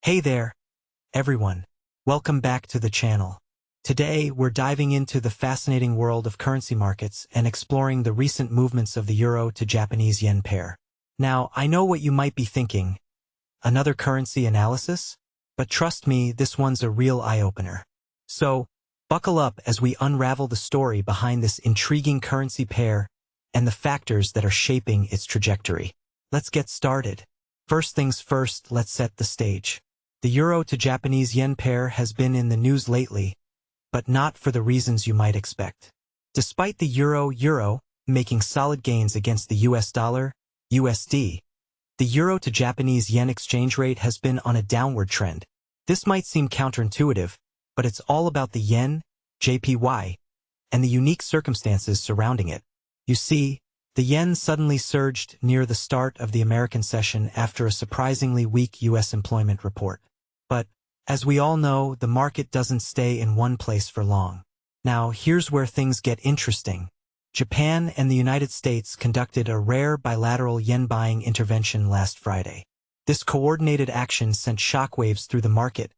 Hey there, everyone. Welcome back to the channel. Today, we're diving into the fascinating world of currency markets and exploring the recent movements of the euro to Japanese yen pair. Now, I know what you might be thinking. Another currency analysis? But trust me, this one's a real eye-opener. So, buckle up as we unravel the story behind this intriguing currency pair and the factors that are shaping its trajectory. Let's get started. First things first, let's set the stage. The euro to Japanese yen pair has been in the news lately, but not for the reasons you might expect. Despite the euro making solid gains against the US dollar, USD, the euro to Japanese yen exchange rate has been on a downward trend. This might seem counterintuitive, but it's all about the yen, JPY, and the unique circumstances surrounding it. You see, the yen suddenly surged near the start of the American session after a surprisingly weak US employment report. But, as we all know, the market doesn't stay in one place for long. Now, here's where things get interesting. Japan and the United States conducted a rare bilateral yen buying intervention last Friday. This coordinated action sent shockwaves through the market,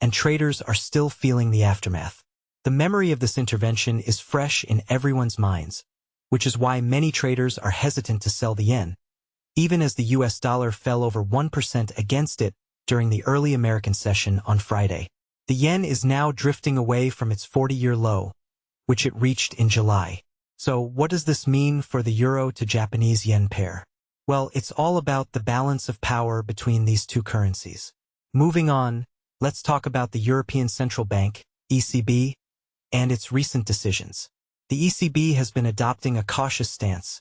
and traders are still feeling the aftermath. The memory of this intervention is fresh in everyone's minds, which is why many traders are hesitant to sell the yen, even as the US dollar fell over 1% against it during the early American session on Friday. The yen is now drifting away from its 40-year low, which it reached in July. So what does this mean for the euro to Japanese yen pair? Well, it's all about the balance of power between these two currencies. Moving on, let's talk about the European Central Bank, ECB, and its recent decisions. The ECB has been adopting a cautious stance,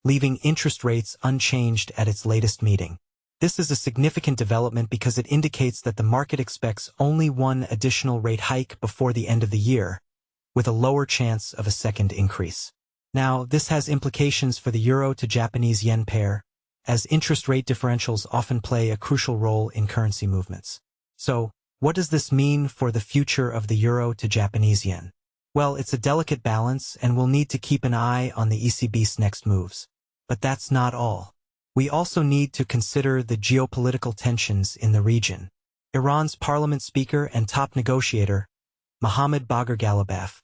leaving interest rates unchanged at its latest meeting. This is a significant development because it indicates that the market expects only one additional rate hike before the end of the year, with a lower chance of a second increase. Now, this has implications for the euro to Japanese yen pair, as interest rate differentials often play a crucial role in currency movements. So, what does this mean for the future of the euro to Japanese yen? Well, it's a delicate balance, and we'll need to keep an eye on the ECB's next moves. But that's not all. We also need to consider the geopolitical tensions in the region. Iran's parliament speaker and top negotiator, Mohammad Bagher Ghalibaf,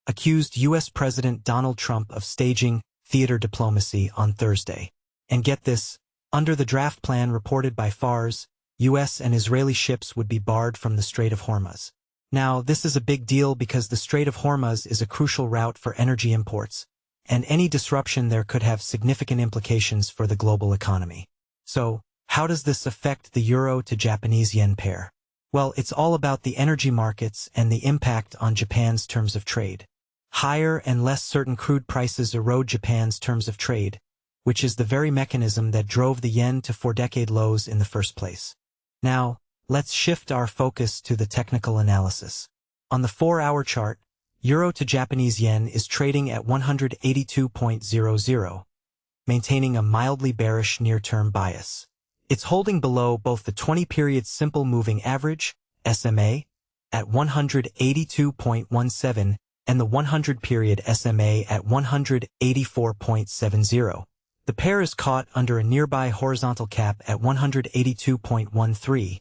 accused U.S. President Donald Trump of staging theater diplomacy on Thursday. And get this, under the draft plan reported by Fars, U.S. and Israeli ships would be barred from the Strait of Hormuz. Now, this is a big deal because the Strait of Hormuz is a crucial route for energy imports, and any disruption there could have significant implications for the global economy. So, how does this affect the euro to Japanese yen pair? Well, it's all about the energy markets and the impact on Japan's terms of trade. Higher and less certain crude prices erode Japan's terms of trade, which is the very mechanism that drove the yen to four-decade lows in the first place. Now, let's shift our focus to the technical analysis. On the 4-hour chart, euro to Japanese yen is trading at 182.00, maintaining a mildly bearish near-term bias. It's holding below both the 20-period simple moving average, SMA, at 182.17 and the 100-period SMA at 184.70. The pair is caught under a nearby horizontal cap at 182.13,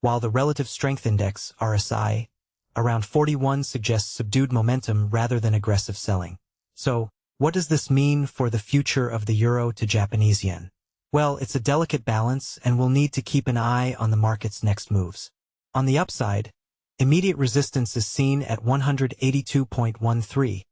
while the relative strength index, RSI, around 41 suggests subdued momentum rather than aggressive selling. So, what does this mean for the future of the euro to Japanese yen? Well, it's a delicate balance, and we'll need to keep an eye on the market's next moves. On the upside, immediate resistance is seen at 182.13,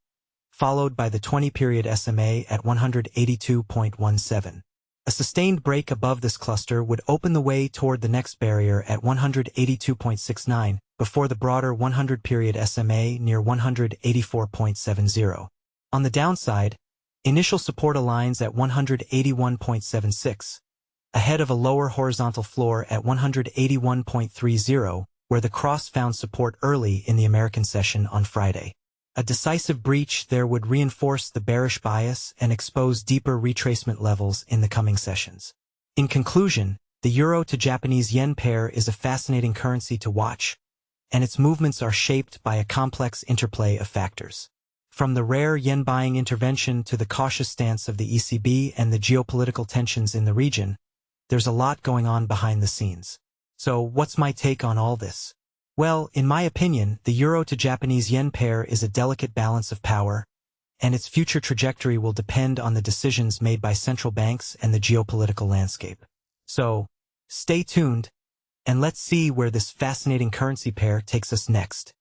followed by the 20-period SMA at 182.17. A sustained break above this cluster would open the way toward the next barrier at 182.69, before the broader 100-period SMA near 184.70. On the downside, initial support aligns at 181.76, ahead of a lower horizontal floor at 181.30, where the cross found support early in the American session on Friday. A decisive breach there would reinforce the bearish bias and expose deeper retracement levels in the coming sessions. In conclusion, the euro to Japanese yen pair is a fascinating currency to watch, and its movements are shaped by a complex interplay of factors. From the rare yen buying intervention to the cautious stance of the ECB and the geopolitical tensions in the region, there's a lot going on behind the scenes. So what's my take on all this? Well, in my opinion, the euro to Japanese yen pair is a delicate balance of power, and its future trajectory will depend on the decisions made by central banks and the geopolitical landscape. So, stay tuned, and let's see where this fascinating currency pair takes us next.